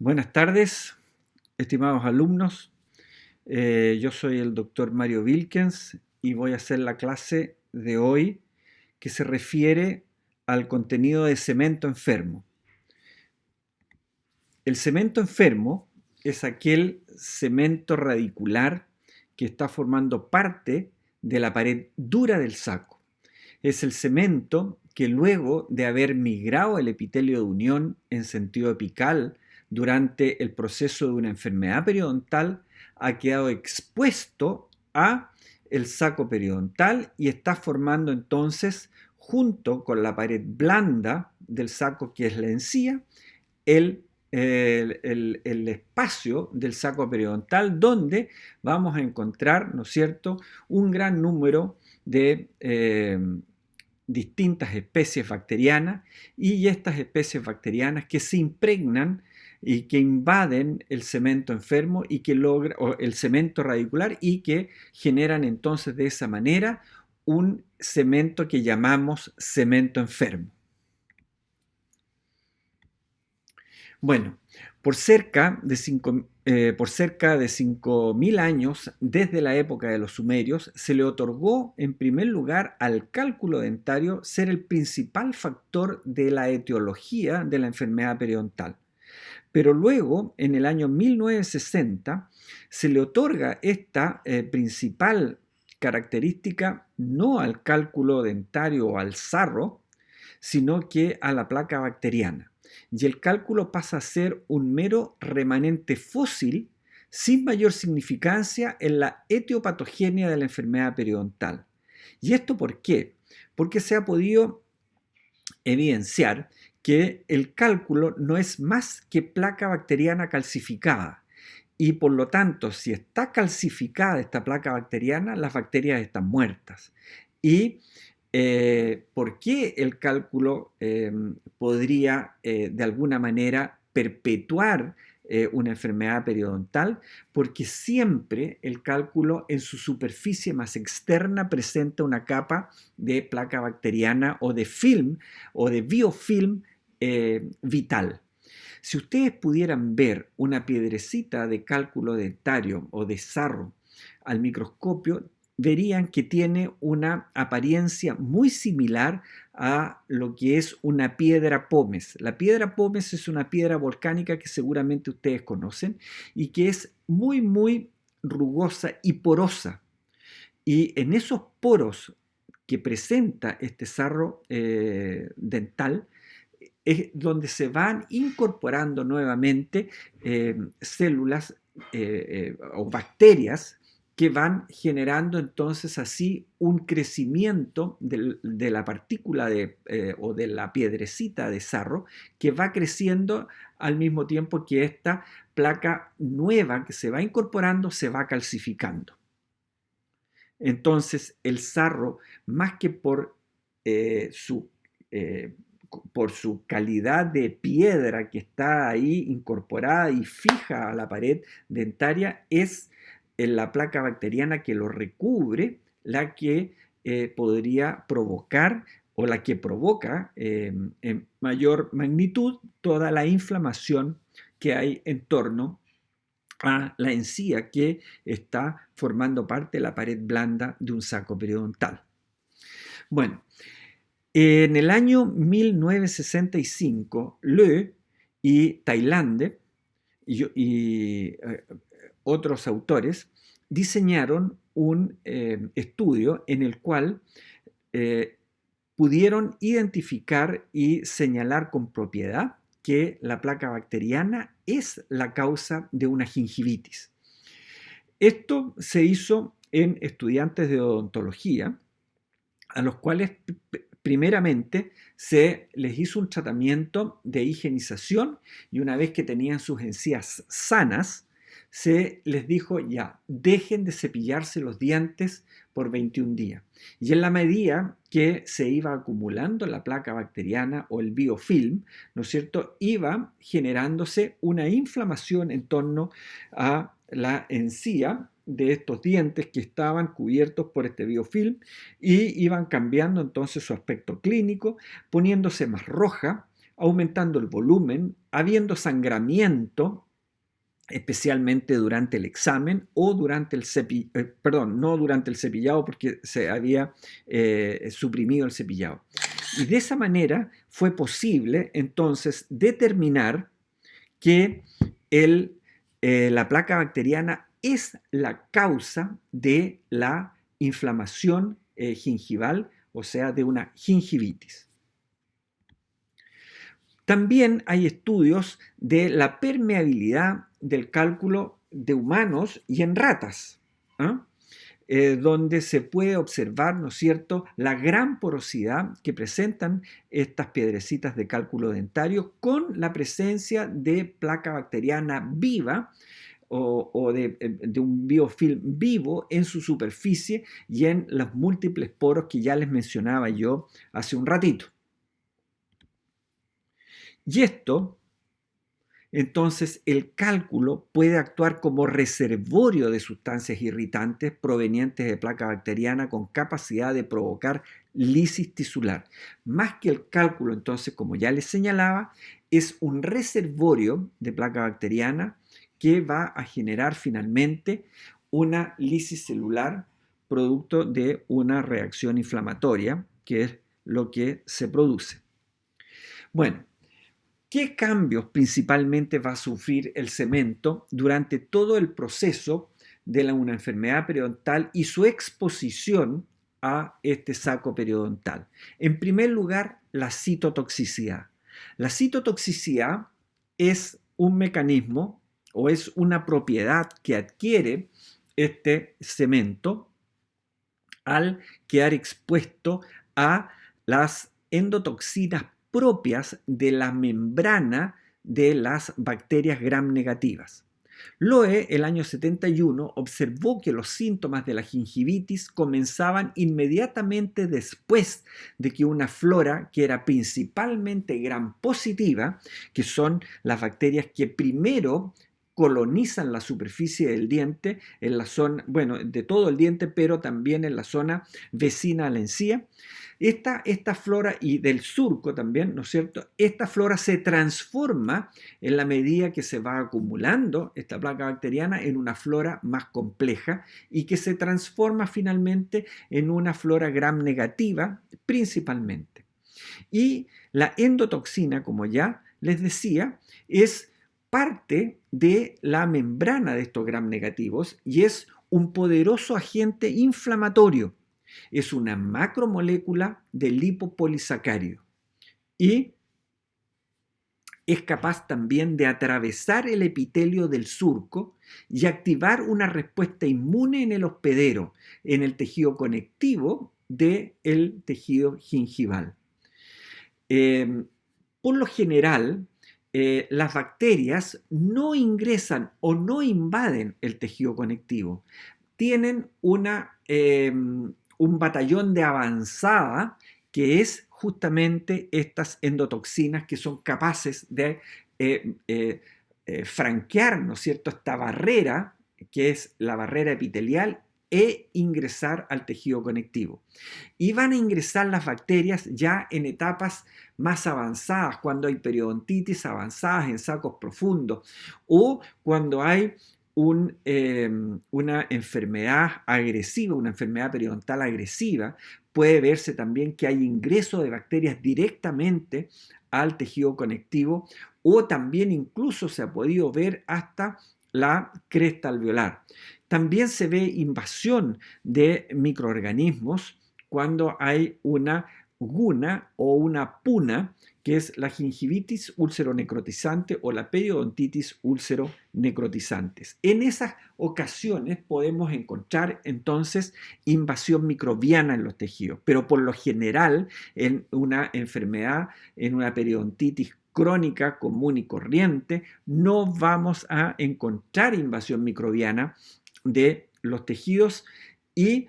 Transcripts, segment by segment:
Buenas tardes, estimados alumnos. Yo soy el doctor Mario Wilkens y voy a hacer la clase de hoy que se refiere al contenido de cemento enfermo. El cemento enfermo es aquel cemento radicular que está formando parte de la pared dura del saco. Es el cemento que luego de haber migrado el epitelio de unión en sentido apical durante el proceso de una enfermedad periodontal ha quedado expuesto a el saco periodontal y está formando entonces, junto con la pared blanda del saco que es la encía, el espacio del saco periodontal donde vamos a encontrar, ¿no es cierto?, un gran número de distintas especies bacterianas y estas especies bacterianas que se impregnan y que invaden el cemento enfermo y que logra, o el cemento radicular y que generan entonces de esa manera un cemento que llamamos cemento enfermo. Bueno, por cerca de 5.000 años, desde la época de los sumerios, se le otorgó en primer lugar al cálculo dentario ser el principal factor de la etiología de la enfermedad periodontal. Pero luego, en el año 1960, se le otorga esta principal característica no al cálculo dentario o al sarro, sino que a la placa bacteriana. Y el cálculo pasa a ser un mero remanente fósil sin mayor significancia en la etiopatogenia de la enfermedad periodontal. ¿Y esto por qué? Porque se ha podido evidenciar que el cálculo no es más que placa bacteriana calcificada. Y por lo tanto, si está calcificada esta placa bacteriana, las bacterias están muertas. Y ¿por qué el cálculo podría de alguna manera perpetuar una enfermedad periodontal? Porque siempre el cálculo en su superficie más externa presenta una capa de placa bacteriana o de film o de biofilm vital. Si ustedes pudieran ver una piedrecita de cálculo dentario o de sarro al microscopio, verían que tiene una apariencia muy similar a lo que es una piedra pómez. La piedra pómez es una piedra volcánica que seguramente ustedes conocen y que es muy rugosa y porosa. Y en esos poros que presenta este sarro dental, es donde se van incorporando nuevamente células o bacterias que van generando entonces así un crecimiento de la partícula o de la piedrecita de sarro que va creciendo al mismo tiempo que esta placa nueva que se va incorporando se va calcificando. Entonces el sarro, más que eh, por su calidad de piedra que está ahí incorporada y fija a la pared dentaria, es la placa bacteriana que lo recubre la que podría provocar o la que provoca en mayor magnitud toda la inflamación que hay en torno a la encía que está formando parte de la pared blanda de un saco periodontal. Bueno, en el año 1965, Le y Tailande y otros autores diseñaron un estudio en el cual pudieron identificar y señalar con propiedad que la placa bacteriana es la causa de una gingivitis. Esto se hizo en estudiantes de odontología, a los cuales primeramente se les hizo un tratamiento de higienización y una vez que tenían sus encías sanas, se les dijo ya, dejen de cepillarse los dientes por 21 días. Y en la medida que se iba acumulando la placa bacteriana o el biofilm, ¿no es cierto?, iba generándose una inflamación en torno a la encía de estos dientes que estaban cubiertos por este biofilm y iban cambiando entonces su aspecto clínico, poniéndose más roja, aumentando el volumen habiendo sangramiento, especialmente durante el examen o durante el no durante el cepillado porque se había suprimido el cepillado. Y de esa manera fue posible entonces determinar que la placa bacteriana es la causa de la inflamación gingival, o sea, de una gingivitis. También hay estudios de la permeabilidad del cálculo de humanos y en ratas, donde se puede observar, ¿no es cierto?, la gran porosidad que presentan estas piedrecitas de cálculo dentario con la presencia de placa bacteriana viva o de un biofilm vivo en su superficie y en los múltiples poros que ya les mencionaba yo hace un ratito. Y esto, entonces, el cálculo puede actuar como reservorio de sustancias irritantes provenientes de placa bacteriana con capacidad de provocar lisis tisular. Más que el cálculo, entonces, como ya les señalaba, es un reservorio de placa bacteriana que va a generar finalmente una lisis celular producto de una reacción inflamatoria, que es lo que se produce. Bueno, ¿qué cambios principalmente va a sufrir el cemento durante todo el proceso de una enfermedad periodontal y su exposición a este saco periodontal? En primer lugar, la citotoxicidad. La citotoxicidad es un mecanismo o es una propiedad que adquiere este cemento al quedar expuesto a las endotoxinas propias de la membrana de las bacterias gram negativas. Loe, el año 71, observó que los síntomas de la gingivitis comenzaban inmediatamente después de que una flora que era principalmente gram positiva, que son las bacterias que primero colonizan la superficie del diente, en la zona, bueno, de todo el diente, pero también en la zona vecina a la encía. Esta flora y del surco también, ¿no es cierto? Esta flora se transforma en la medida que se va acumulando esta placa bacteriana en una flora más compleja y que se transforma finalmente en una flora gram negativa principalmente. Y la endotoxina, como ya les decía, es parte de la membrana de estos gram negativos y es un poderoso agente inflamatorio. Es una macromolécula de lipopolisacárido y es capaz también de atravesar el epitelio del surco y activar una respuesta inmune en el hospedero, en el tejido conectivo del tejido gingival. Por lo general, las bacterias no ingresan o no invaden el tejido conectivo. Tienen un batallón de avanzada que es justamente estas endotoxinas que son capaces de franquear, ¿no es cierto?, esta barrera, que es la barrera epitelial, e ingresar al tejido conectivo. Y van a ingresar las bacterias ya en etapas más avanzadas, cuando hay periodontitis avanzadas en sacos profundos o cuando hay una enfermedad agresiva, una enfermedad periodontal agresiva. Puede verse también que hay ingreso de bacterias directamente al tejido conectivo o también incluso se ha podido ver hasta la cresta alveolar. También se ve invasión de microorganismos cuando hay una guna o una puna, que es la gingivitis ulceronecrotizante o la periodontitis ulceronecrotizantes. En esas ocasiones podemos encontrar entonces invasión microbiana en los tejidos, pero por lo general en una enfermedad, en una periodontitis crónica común y corriente, no vamos a encontrar invasión microbiana de los tejidos. ¿Y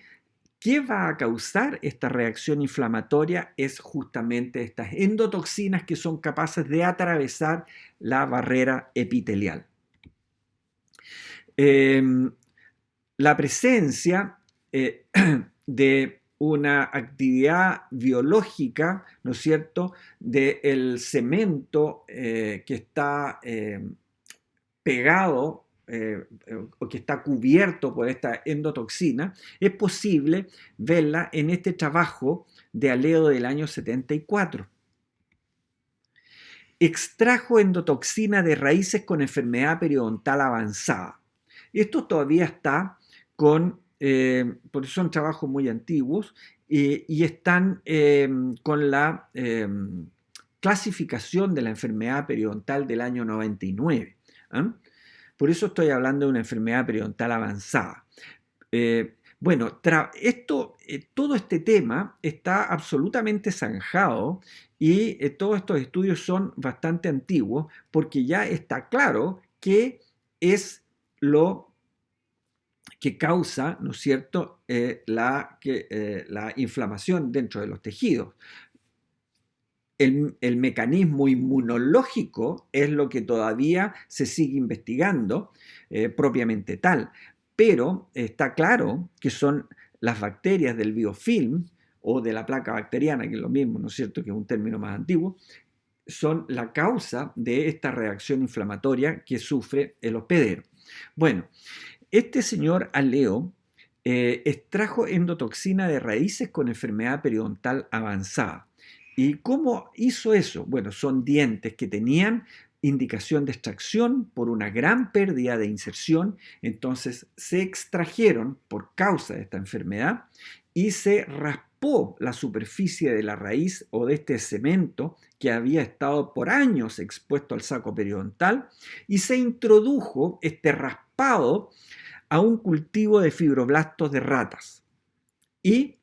qué va a causar esta reacción inflamatoria? Es justamente estas endotoxinas que son capaces de atravesar la barrera epitelial. La presencia de una actividad biológica, ¿no es cierto?, del cemento que está pegado o que está cubierto por esta endotoxina, es posible verla en este trabajo de Aleo del año 74. Extrajo endotoxina de raíces con enfermedad periodontal avanzada. Esto todavía está porque son trabajos muy antiguos y están con la clasificación de la enfermedad periodontal del año 99. ¿Eh? Por eso estoy hablando de una enfermedad periodontal avanzada. Bueno, todo este tema está absolutamente zanjado y todos estos estudios son bastante antiguos porque ya está claro qué es lo que causa, ¿no es cierto?, la inflamación dentro de los tejidos. El mecanismo inmunológico es lo que todavía se sigue investigando propiamente tal, pero está claro que son las bacterias del biofilm o de la placa bacteriana, que es lo mismo, ¿no es cierto?, que es un término más antiguo, son la causa de esta reacción inflamatoria que sufre el hospedero. Bueno, este señor Aleo extrajo endotoxina de raíces con enfermedad periodontal avanzada. ¿Y cómo hizo eso? Bueno, son dientes que tenían indicación de extracción por una gran pérdida de inserción, entonces se extrajeron por causa de esta enfermedad y se raspó la superficie de la raíz o de este cemento que había estado por años expuesto al saco periodontal y se introdujo este raspado a un cultivo de fibroblastos de ratas. Y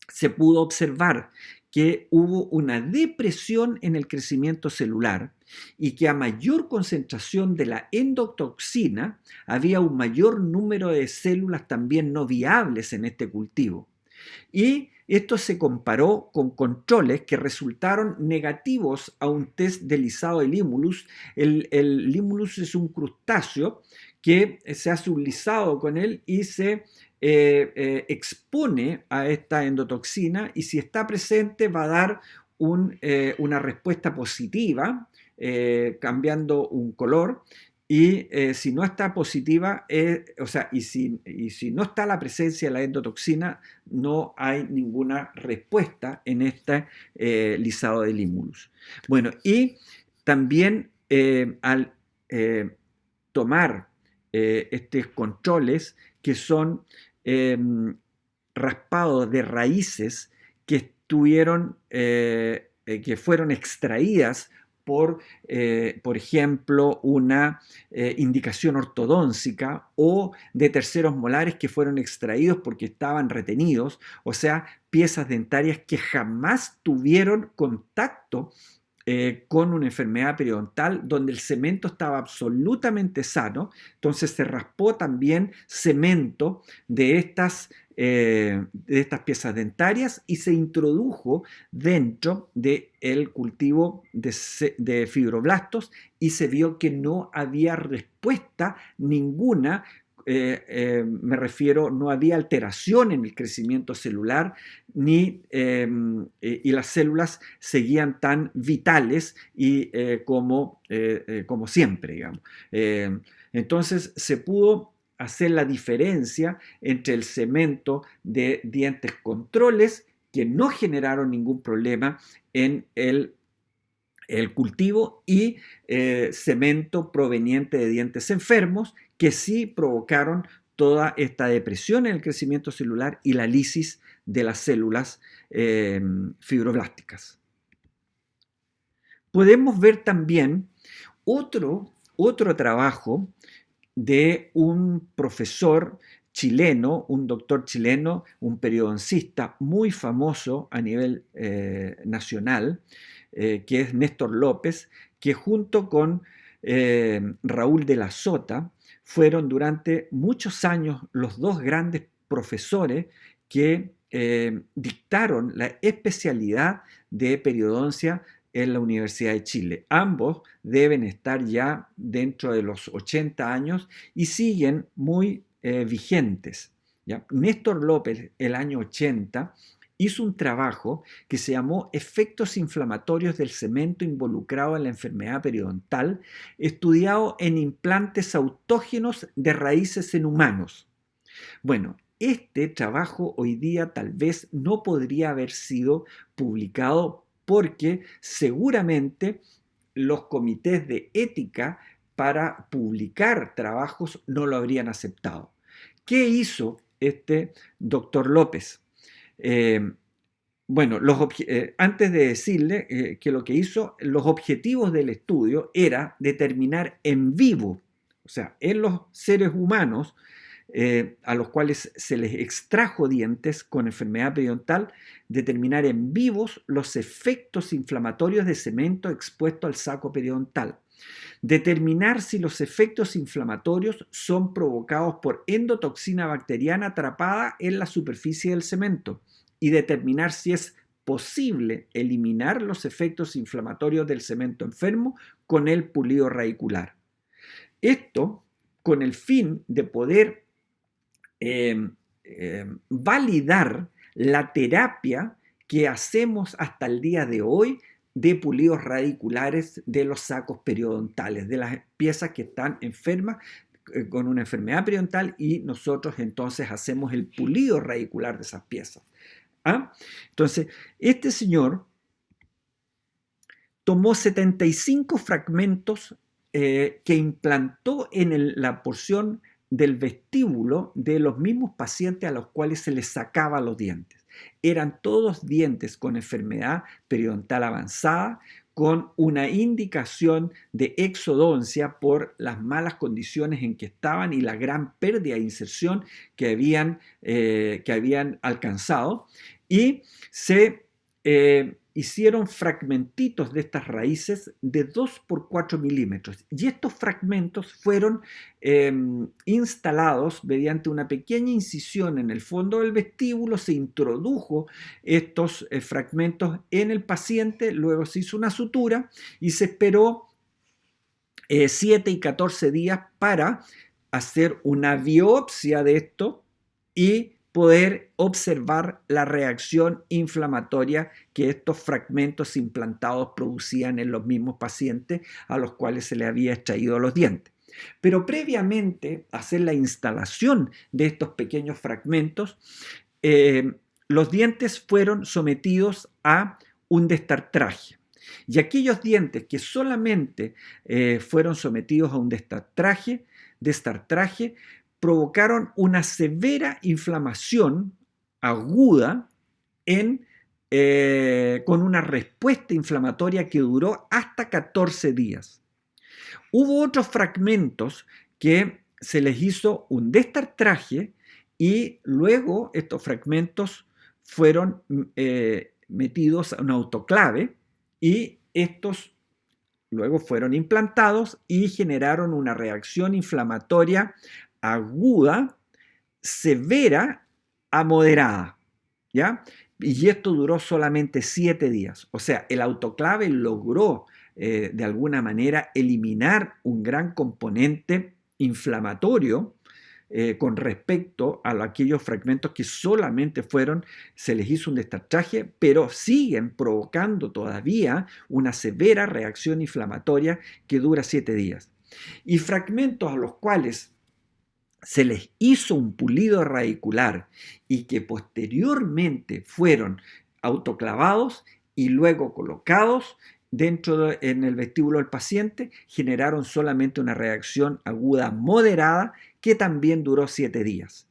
se pudo observar que hubo una depresión en el crecimiento celular y que a mayor concentración de la endotoxina había un mayor número de células también no viables en este cultivo. Y esto se comparó con controles que resultaron negativos a un test de lisado de limulus. El limulus es un crustáceo que se hace un lisado con él y se expone a esta endotoxina y si está presente va a dar una respuesta positiva, cambiando un color. Y si no está positiva, y si no está la presencia de la endotoxina, no hay ninguna respuesta en este lisado de limulus. Bueno, y también al tomar estos controles que son raspados de raíces que que fueron extraídas por ejemplo, una indicación ortodóntica o de terceros molares que fueron extraídos porque estaban retenidos, o sea, piezas dentarias que jamás tuvieron contacto con una enfermedad periodontal donde el cemento estaba absolutamente sano, entonces se raspó también cemento de estas piezas dentarias y se introdujo dentro del cultivo de fibroblastos y se vio que no había respuesta ninguna. Me refiero, no había alteración en el crecimiento celular y las células seguían tan vitales como siempre, digamos. Entonces se pudo hacer la diferencia entre el cemento de dientes controles que no generaron ningún problema en el cultivo y cemento proveniente de dientes enfermos que sí provocaron toda esta depresión en el crecimiento celular y la lisis de las células fibroblásticas. Podemos ver también otro trabajo de un profesor chileno, un doctor chileno, un periodoncista muy famoso a nivel nacional, que es Néstor López, que junto con Raúl de la Sota fueron durante muchos años los dos grandes profesores que dictaron la especialidad de periodoncia en la Universidad de Chile. Ambos deben estar ya dentro de los 80 años y siguen muy vigentes. ¿Ya? Néstor López, el año 80, hizo un trabajo que se llamó Efectos inflamatorios del cemento involucrado en la enfermedad periodontal, estudiado en implantes autógenos de raíces en humanos. Bueno, este trabajo hoy día tal vez no podría haber sido publicado porque seguramente los comités de ética para publicar trabajos no lo habrían aceptado. ¿Qué hizo este doctor López? Eh, bueno, antes de decirle que lo que hizo, los objetivos del estudio era determinar en vivo, o sea, en los seres humanos a los cuales se les extrajo dientes con enfermedad periodontal, determinar en vivos los efectos inflamatorios de cemento expuesto al saco periodontal. Determinar si los efectos inflamatorios son provocados por endotoxina bacteriana atrapada en la superficie del cemento y determinar si es posible eliminar los efectos inflamatorios del cemento enfermo con el pulido radicular. Esto con el fin de poder validar la terapia que hacemos hasta el día de hoy de pulidos radiculares de los sacos periodontales, de las piezas que están enfermas con una enfermedad periodontal, y nosotros entonces hacemos el pulido radicular de esas piezas. ¿Ah? Entonces, este señor tomó 75 fragmentos que implantó en la porción del vestíbulo de los mismos pacientes a los cuales se les sacaba los dientes. Eran todos dientes con enfermedad periodontal avanzada, con una indicación de exodoncia por las malas condiciones en que estaban y la gran pérdida de inserción que habían alcanzado, y se hicieron fragmentitos de estas raíces de 2 por 4 milímetros, y estos fragmentos fueron instalados mediante una pequeña incisión en el fondo del vestíbulo. Se introdujo estos fragmentos en el paciente, luego se hizo una sutura y se esperó 7 y 14 días para hacer una biopsia de esto y poder observar la reacción inflamatoria que estos fragmentos implantados producían en los mismos pacientes a los cuales se les había extraído los dientes. Pero previamente a hacer la instalación de estos pequeños fragmentos, los dientes fueron sometidos a un destartraje. Y aquellos dientes que solamente fueron sometidos a un destartraje provocaron una severa inflamación aguda con una respuesta inflamatoria que duró hasta 14 días. Hubo otros fragmentos que se les hizo un destartraje y luego estos fragmentos fueron metidos a un autoclave, y estos luego fueron implantados y generaron una reacción inflamatoria aguda, severa a moderada, ¿ya? Y esto duró solamente 7 días. O sea, el autoclave logró de alguna manera eliminar un gran componente inflamatorio con respecto a aquellos fragmentos que solamente se les hizo un destartraje, pero siguen provocando todavía una severa reacción inflamatoria que dura 7 días. Y fragmentos a los cuales se les hizo un pulido radicular y que posteriormente fueron autoclavados y luego colocados en el vestíbulo del paciente, generaron solamente una reacción aguda moderada que también duró 7 días.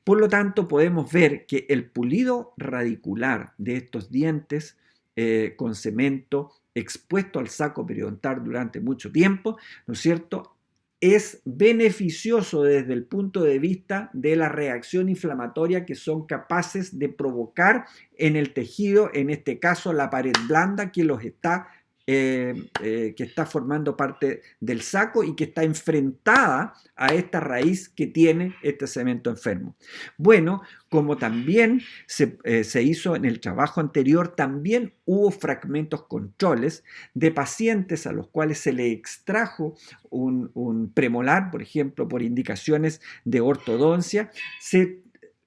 Por lo tanto, podemos ver que el pulido radicular de estos dientes con cemento expuesto al saco periodontal durante mucho tiempo, ¿no es cierto?, es beneficioso desde el punto de vista de la reacción inflamatoria que son capaces de provocar en el tejido, en este caso la pared blanda que está formando parte del saco y que está enfrentada a esta raíz que tiene este cemento enfermo. Bueno, como también se hizo en el trabajo anterior, también hubo fragmentos controles de pacientes a los cuales se le extrajo un premolar, por ejemplo, por indicaciones de ortodoncia. Se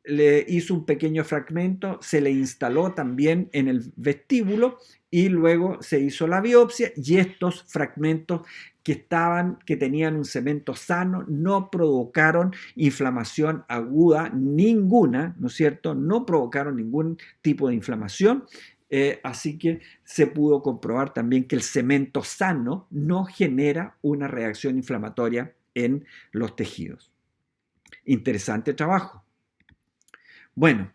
le hizo un pequeño fragmento, se le instaló también en el vestíbulo y luego se hizo la biopsia y estos fragmentos que tenían un cemento sano, no provocaron inflamación aguda ninguna, ¿no es cierto? No provocaron ningún tipo de inflamación. Así que se pudo comprobar también que el cemento sano no genera una reacción inflamatoria en los tejidos. Interesante trabajo. Bueno,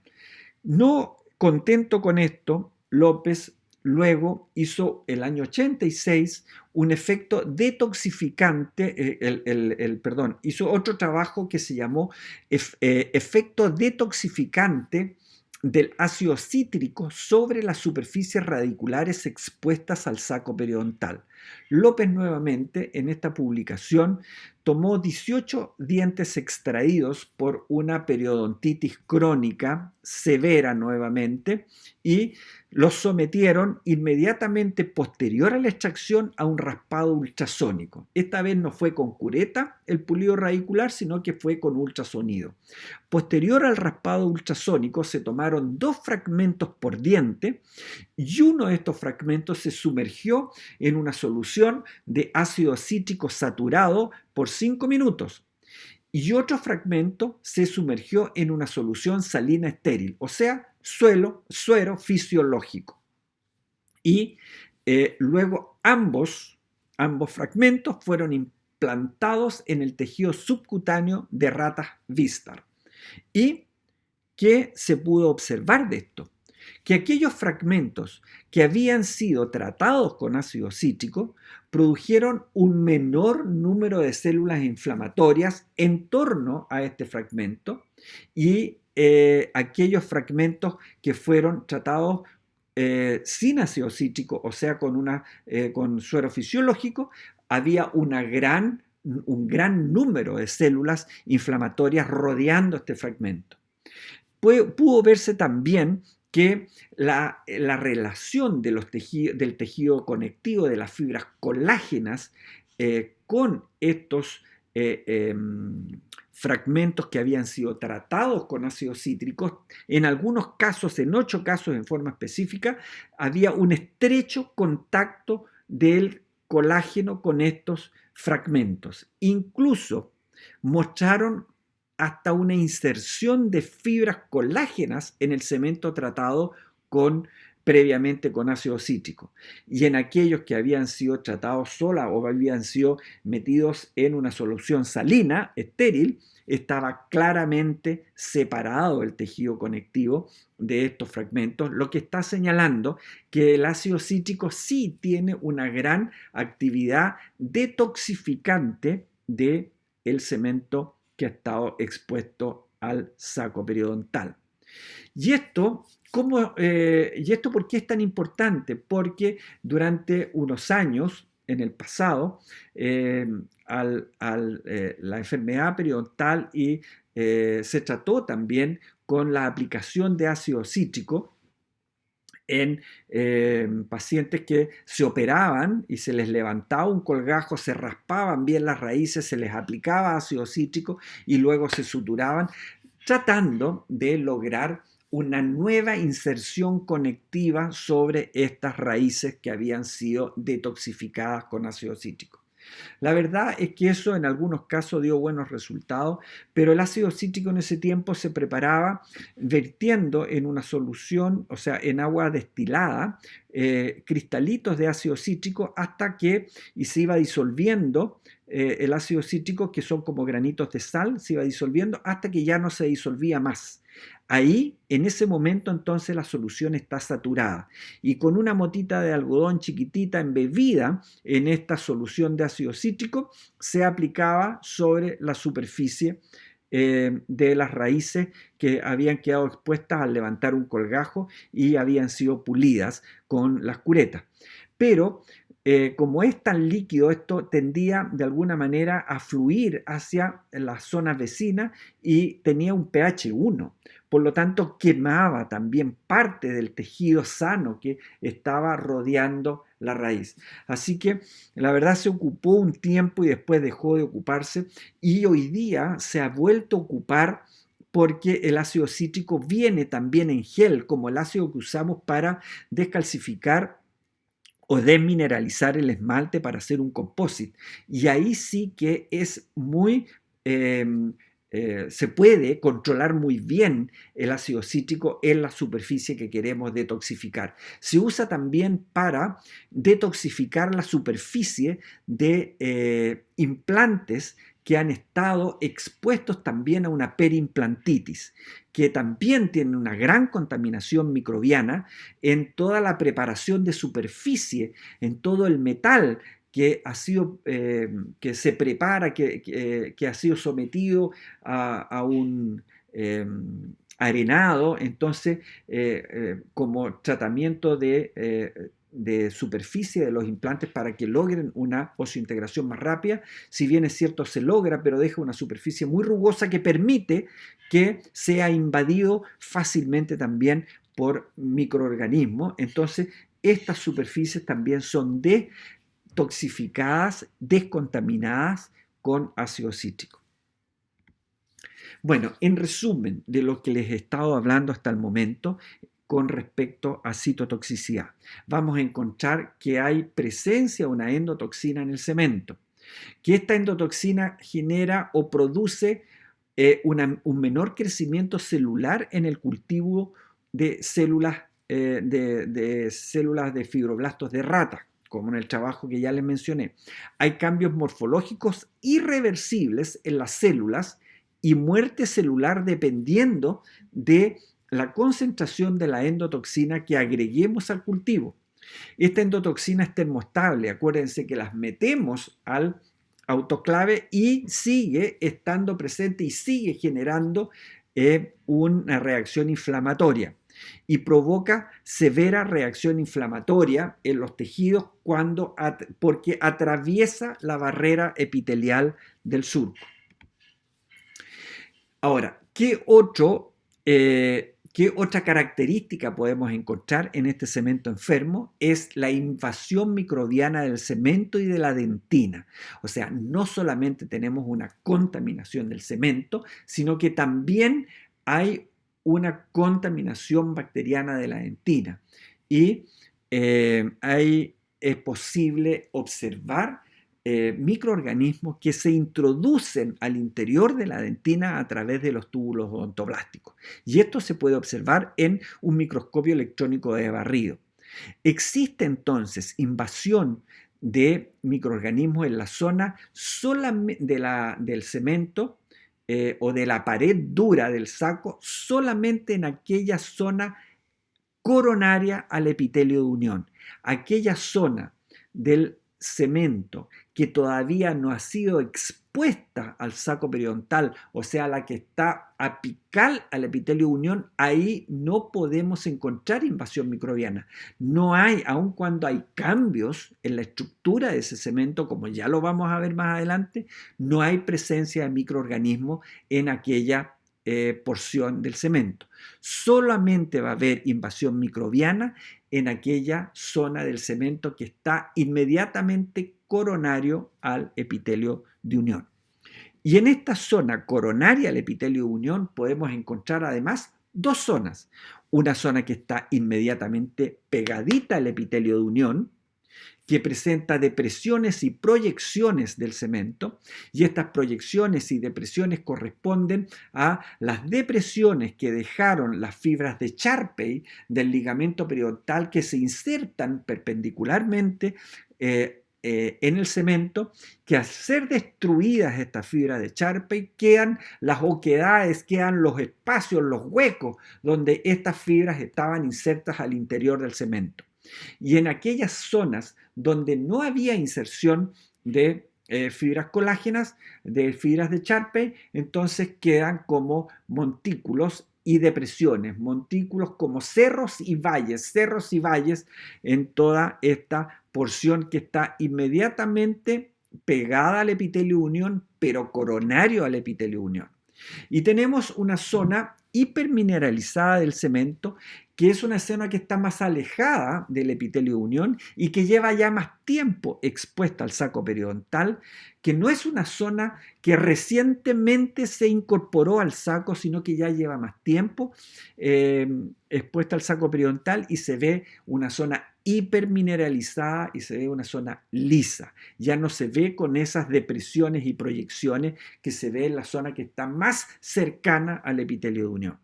no contento con esto, López luego hizo el año 86 un efecto detoxificante, hizo otro trabajo que se llamó efecto detoxificante del ácido cítrico sobre las superficies radiculares expuestas al saco periodontal. López nuevamente en esta publicación tomó 18 dientes extraídos por una periodontitis crónica severa nuevamente y los sometieron inmediatamente posterior a la extracción a un raspado ultrasónico. Esta vez no fue con cureta el pulido radicular, sino que fue con ultrasonido. Posterior al raspado ultrasónico se tomaron 2 fragmentos por diente y uno de estos fragmentos se sumergió en una solución de ácido cítrico saturado por 5 minutos y otro fragmento se sumergió en una solución salina estéril, o sea, suero fisiológico. Y luego ambos fragmentos fueron implantados en el tejido subcutáneo de ratas Wistar. ¿Y qué se pudo observar de esto? Que aquellos fragmentos que habían sido tratados con ácido cítrico produjeron un menor número de células inflamatorias en torno a este fragmento y aquellos fragmentos que fueron tratados sin ácido cítrico, o sea, con suero fisiológico, había un gran número de células inflamatorias rodeando este fragmento. Pudo verse también que la relación del tejido conectivo de las fibras colágenas con estos fragmentos que habían sido tratados con ácido cítrico, en algunos casos, en 8 casos en forma específica, había un estrecho contacto del colágeno con estos fragmentos. Incluso mostraron hasta una inserción de fibras colágenas en el cemento tratado previamente con ácido cítrico. Y en aquellos que habían sido tratados sola o habían sido metidos en una solución salina, estéril, estaba claramente separado el tejido conectivo de estos fragmentos, lo que está señalando que el ácido cítrico sí tiene una gran actividad detoxificante del cemento que ha estado expuesto al saco periodontal. ¿Y esto por qué es tan importante? Porque durante unos años, en el pasado, la enfermedad periodontal se trató también con la aplicación de ácido cítrico en pacientes que se operaban y se les levantaba un colgajo, se raspaban bien las raíces, se les aplicaba ácido cítrico y luego se suturaban, tratando de lograr una nueva inserción conectiva sobre estas raíces que habían sido detoxificadas con ácido cítrico. La verdad es que eso en algunos casos dio buenos resultados, pero el ácido cítrico en ese tiempo se preparaba vertiendo en una solución, o sea, en agua destilada, cristalitos de ácido cítrico hasta que se iba disolviendo el ácido cítrico, que son como granitos de sal, se iba disolviendo hasta que ya no se disolvía más. Ahí, en ese momento, entonces la solución está saturada y con una motita de algodón chiquitita embebida en esta solución de ácido cítrico se aplicaba sobre la superficie de las raíces que habían quedado expuestas al levantar un colgajo y habían sido pulidas con las curetas. Pero como es tan líquido, esto tendía de alguna manera a fluir hacia las zonas vecinas y tenía un pH 1. Por lo tanto, quemaba también parte del tejido sano que estaba rodeando la raíz. Así que la verdad se ocupó un tiempo y después dejó de ocuparse y hoy día se ha vuelto a ocupar porque el ácido cítrico viene también en gel, como el ácido que usamos para descalcificar o desmineralizar el esmalte para hacer un composite. Y ahí sí que es muy... se puede controlar muy bien el ácido cítrico en la superficie que queremos detoxificar. Se usa también para detoxificar la superficie de implantes que han estado expuestos también a una periimplantitis, que también tienen una gran contaminación microbiana en toda la preparación de superficie, en todo el metal que ha sido, que se prepara, que ha sido sometido a un arenado, entonces como tratamiento de superficie de los implantes para que logren una osseointegración más rápida. Si bien es cierto se logra, pero deja una superficie muy rugosa que permite que sea invadido fácilmente también por microorganismos. Entonces estas superficies también son detoxificadas, descontaminadas con ácido cítrico. Bueno, en resumen de lo que les he estado hablando hasta el momento con respecto a citotoxicidad, vamos a encontrar que hay presencia de una endotoxina en el cemento, que esta endotoxina genera o produce un menor crecimiento celular en el cultivo de células, células de fibroblastos de rata, como en el trabajo que ya les mencioné. Hay cambios morfológicos irreversibles en las células y muerte celular dependiendo de la concentración de la endotoxina que agreguemos al cultivo. Esta endotoxina es termostable, acuérdense que las metemos al autoclave y sigue estando presente y sigue generando una reacción inflamatoria y provoca severa reacción inflamatoria en los tejidos porque atraviesa la barrera epitelial del surco. Ahora, ¿qué otra característica podemos encontrar en este cemento enfermo? Es la invasión microbiana del cemento y de la dentina. O sea, no solamente tenemos una contaminación del cemento, sino que también hay una contaminación bacteriana de la dentina. Y es posible observar microorganismos que se introducen al interior de la dentina a través de los túbulos odontoblásticos. Y esto se puede observar en un microscopio electrónico de barrido. Existe entonces invasión de microorganismos en la zona del cemento o de la pared dura del saco, solamente en aquella zona coronaria al epitelio de unión. Aquella zona del cemento que todavía no ha sido expuesta al saco periodontal, o sea, la que está apical al epitelio de unión, ahí no podemos encontrar invasión microbiana. No hay, aun cuando hay cambios en la estructura de ese cemento, como ya lo vamos a ver más adelante, no hay presencia de microorganismos en aquella porción del cemento. Solamente va a haber invasión microbiana en aquella zona del cemento que está inmediatamente coronario al epitelio de unión. Y en esta zona coronaria al epitelio de unión podemos encontrar además dos zonas. Una zona que está inmediatamente pegadita al epitelio de unión, que presenta depresiones y proyecciones del cemento, y estas proyecciones y depresiones corresponden a las depresiones que dejaron las fibras de Charpey del ligamento periodontal que se insertan perpendicularmente en el cemento, que al ser destruidas estas fibras de Charpey quedan las oquedades, quedan los espacios, los huecos donde estas fibras estaban insertas al interior del cemento. Y en aquellas zonas donde no había inserción de fibras colágenas, de fibras de Charpey, entonces quedan como montículos y depresiones, montículos como cerros y valles en toda esta porción que está inmediatamente pegada al epitelio de unión, pero coronario al epitelio de unión. Y tenemos una zona hipermineralizada del cemento, que es una zona que está más alejada del epitelio de unión y que lleva ya más tiempo expuesta al saco periodontal, que no es una zona que recientemente se incorporó al saco, sino que ya lleva más tiempo expuesta al saco periodontal, y se ve una zona hipermineralizada y se ve una zona lisa. Ya no se ve con esas depresiones y proyecciones que se ve en la zona que está más cercana al epitelio de unión.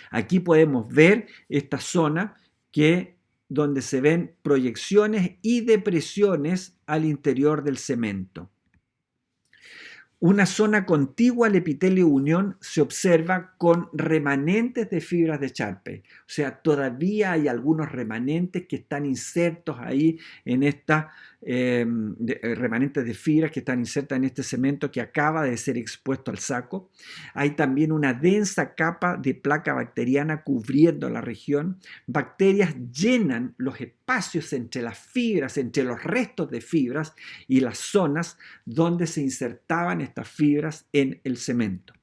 Aquí podemos ver esta zona donde se ven proyecciones y depresiones al interior del cemento. Una zona contigua al epitelio unión se observa con remanentes de fibras de Charpey. O sea, todavía hay algunos remanentes que están insertos ahí en remanentes de fibras que están insertas en este cemento que acaba de ser expuesto al saco. Hay también una densa capa de placa bacteriana cubriendo la región. Bacterias llenan los espacios entre las fibras, entre los restos de fibras y las zonas donde se insertaban estas fibras en el cemento.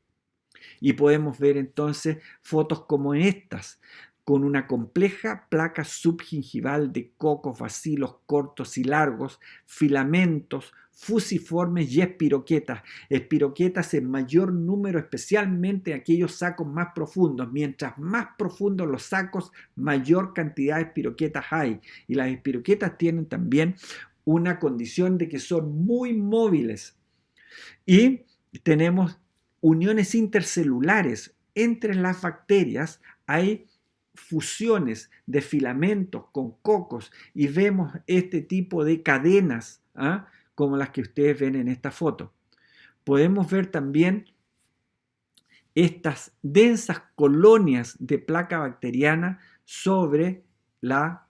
Y podemos ver entonces fotos como estas, con una compleja placa subgingival de cocos, bacilos cortos y largos, filamentos, fusiformes y espiroquetas. Espiroquetas en mayor número, especialmente aquellos sacos más profundos. Mientras más profundos los sacos, mayor cantidad de espiroquetas hay. Y las espiroquetas tienen también una condición de que son muy móviles. Y tenemos uniones intercelulares entre las bacterias. Hay fusiones de filamentos con cocos y vemos este tipo de cadenas, como las que ustedes ven en esta foto. Podemos ver también estas densas colonias de placa bacteriana sobre la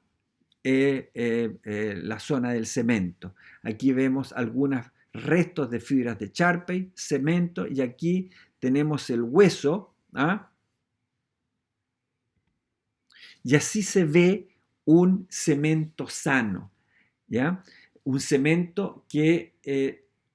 zona del cemento. Aquí vemos algunos restos de fibras de Charpey, cemento, y aquí tenemos el hueso, y así se ve un cemento sano, ¿ya? Un cemento que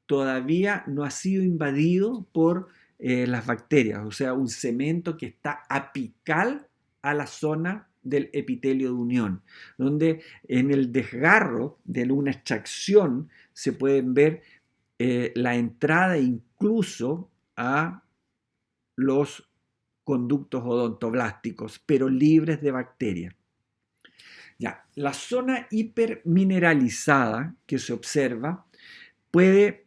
todavía no ha sido invadido por las bacterias, o sea, un cemento que está apical a la zona del epitelio de unión, donde en el desgarro de una extracción se pueden ver la entrada incluso a los conductos odontoblásticos, pero libres de bacterias. Ya, la zona hipermineralizada que se observa puede,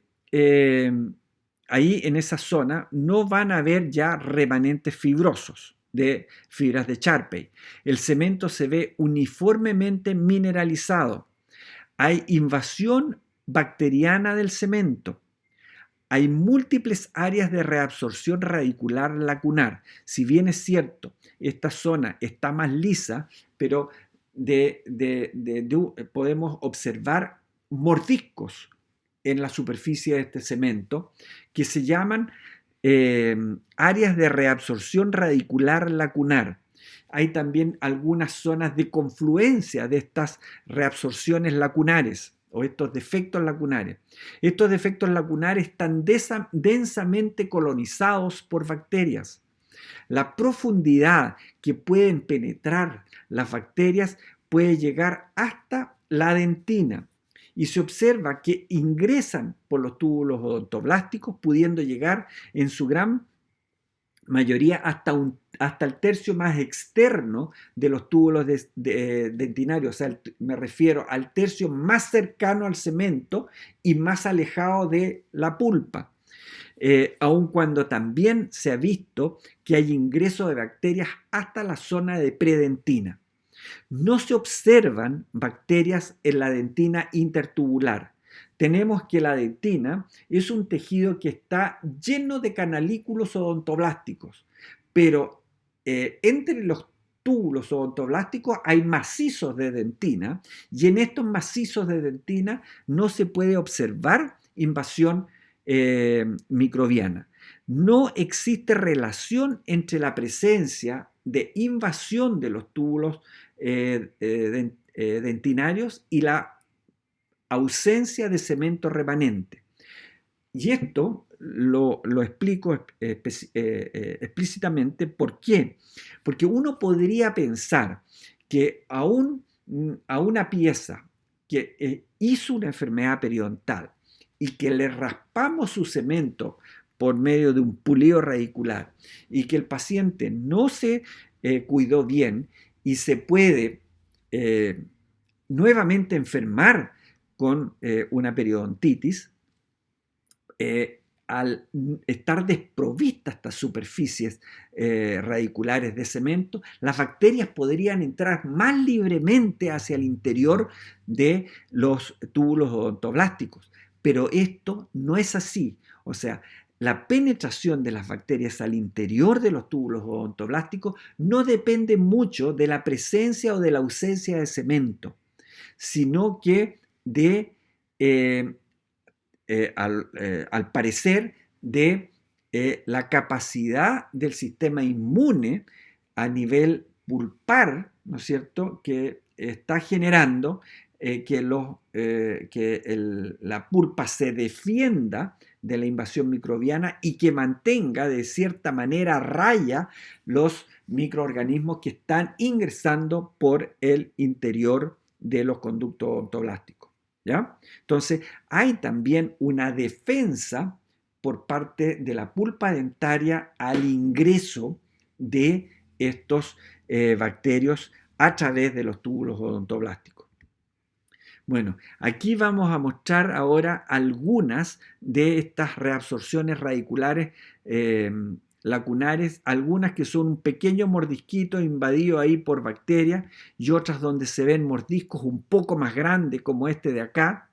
ahí en esa zona no van a haber ya remanentes fibrosos de fibras de Charpey. El cemento se ve uniformemente mineralizado. Hay invasión bacteriana del cemento. Hay múltiples áreas de reabsorción radicular lacunar. Si bien es cierto, esta zona está más lisa, pero podemos observar mordiscos en la superficie de este cemento que se llaman áreas de reabsorción radicular lacunar. Hay también algunas zonas de confluencia de estas reabsorciones lacunares o estos defectos lacunares. Estos defectos lacunares están densamente colonizados por bacterias. La profundidad que pueden penetrar las bacterias puede llegar hasta la dentina y se observa que ingresan por los túbulos odontoblásticos, pudiendo llegar en su gran mayoría hasta el tercio más externo de los túbulos dentinarios, o sea, me refiero al tercio más cercano al cemento y más alejado de la pulpa, aun cuando también se ha visto que hay ingreso de bacterias hasta la zona de predentina. No se observan bacterias en la dentina intertubular. Tenemos que la dentina es un tejido que está lleno de canalículos odontoblásticos, pero entre los túbulos odontoblásticos hay macizos de dentina y en estos macizos de dentina no se puede observar invasión microbiana. No existe relación entre la presencia de invasión de los túbulos dentinarios y la ausencia de cemento remanente. Y esto lo explico explícitamente. ¿Por qué? Porque uno podría pensar que a una pieza que hizo una enfermedad periodontal y que le raspamos su cemento por medio de un pulido radicular y que el paciente no se cuidó bien y se puede eh, nuevamente enfermar con una periodontitis, al estar desprovistas estas superficies radiculares de cemento, las bacterias podrían entrar más libremente hacia el interior de los túbulos odontoblásticos. Pero esto no es así. O sea, la penetración de las bacterias al interior de los túbulos odontoblásticos no depende mucho de la presencia o de la ausencia de cemento, sino que de al parecer, de la capacidad del sistema inmune a nivel pulpar, ¿no es cierto?, que está generando que la pulpa se defienda de la invasión microbiana y que mantenga de cierta manera a raya los microorganismos que están ingresando por el interior de los conductos odontoblásticos. ¿Ya? Entonces, hay también una defensa por parte de la pulpa dentaria al ingreso de estos bacterios a través de los túbulos odontoblásticos. Bueno, aquí vamos a mostrar ahora algunas de estas reabsorciones radiculares lacunares, algunas que son un pequeño mordisquito invadido ahí por bacterias y otras donde se ven mordiscos un poco más grandes como este de acá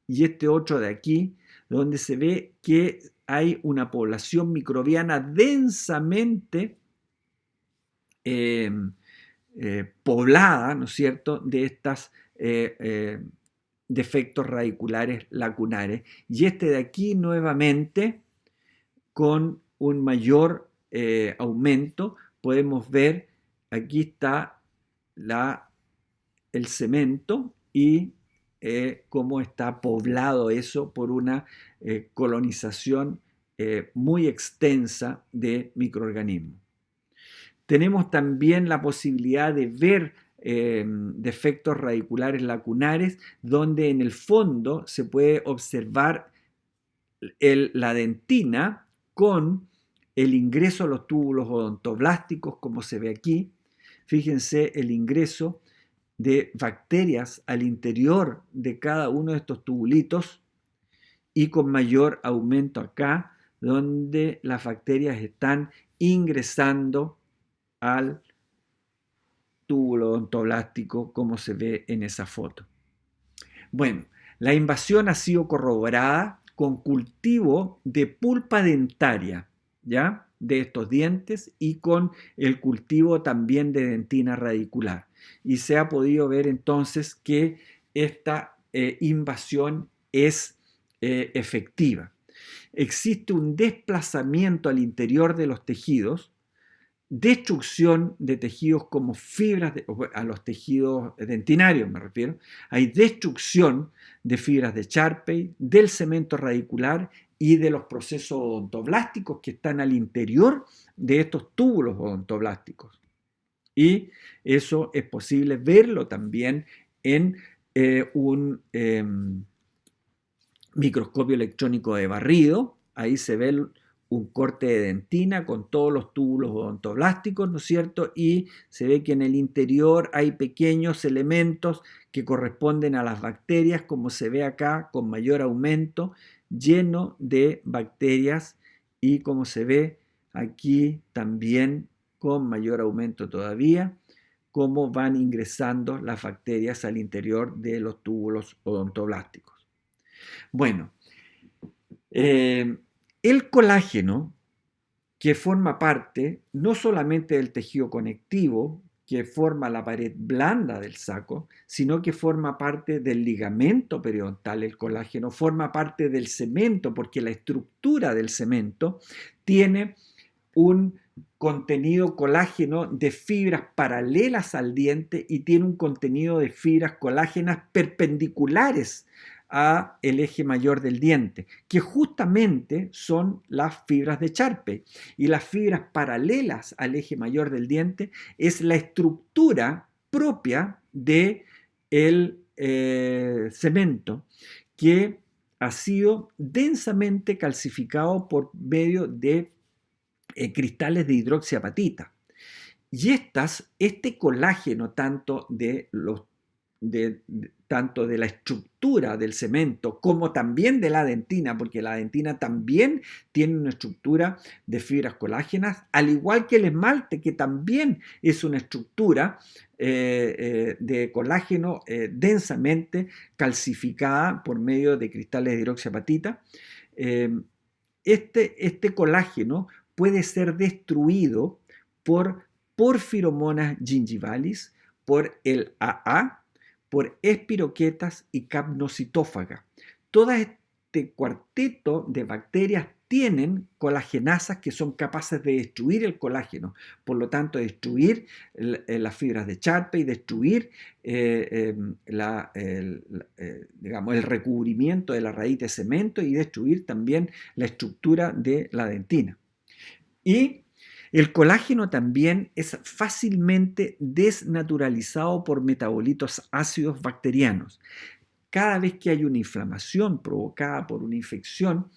y este otro de aquí, donde se ve que hay una población microbiana densamente poblada, ¿no es cierto?, de estos defectos radiculares lacunares. Y este de aquí nuevamente con un mayor aumento, podemos ver, aquí está el cemento y cómo está poblado eso por una colonización muy extensa de microorganismos. Tenemos también la posibilidad de ver defectos radiculares lacunares donde en el fondo se puede observar la dentina con el ingreso a los túbulos odontoblásticos, como se ve aquí. Fíjense el ingreso de bacterias al interior de cada uno de estos tubulitos y con mayor aumento acá, donde las bacterias están ingresando al túbulo odontoblástico, como se ve en esa foto. Bueno, la invasión ha sido corroborada con cultivo de pulpa dentaria, ¿ya?, de estos dientes y con el cultivo también de dentina radicular. Y se ha podido ver entonces que esta invasión es efectiva. Existe un desplazamiento al interior de los tejidos, destrucción de tejidos como fibras, a los tejidos dentinarios me refiero, hay destrucción de fibras de Charpey, del cemento radicular y de los procesos odontoblásticos que están al interior de estos túbulos odontoblásticos. Y eso es posible verlo también en un microscopio electrónico de barrido. Ahí se ve un corte de dentina con todos los túbulos odontoblásticos, ¿no es cierto? Y se ve que en el interior hay pequeños elementos que corresponden a las bacterias, como se ve acá, con mayor aumento, lleno de bacterias, y como se ve aquí también con mayor aumento todavía, cómo van ingresando las bacterias al interior de los túbulos odontoblásticos. Bueno, el colágeno, que forma parte no solamente del tejido conectivo, que forma la pared blanda del saco, sino que forma parte del ligamento periodontal. El colágeno forma parte del cemento, porque la estructura del cemento tiene un contenido colágeno de fibras paralelas al diente y tiene un contenido de fibras colágenas perpendiculares a el eje mayor del diente, que justamente son las fibras de Charpey. Y las fibras paralelas al eje mayor del diente es la estructura propia de el cemento, que ha sido densamente calcificado por medio de cristales de hidroxiapatita. Y este colágeno, tanto de la estructura del cemento como también de la dentina, porque la dentina también tiene una estructura de fibras colágenas, al igual que el esmalte, que también es una estructura de colágeno densamente calcificada por medio de cristales de hidroxiapatita. Este colágeno puede ser destruido por porfiromonas gingivalis, por el AA, por espiroquetas y capnocitófaga. Todo este cuarteto de bacterias tienen colagenasas que son capaces de destruir el colágeno, por lo tanto destruir las fibras de Charpey, destruir digamos, el recubrimiento de la raíz de cemento y destruir también la estructura de la dentina. Y el colágeno también es fácilmente desnaturalizado por metabolitos ácidos bacterianos. Cada vez que hay una inflamación provocada por una infección,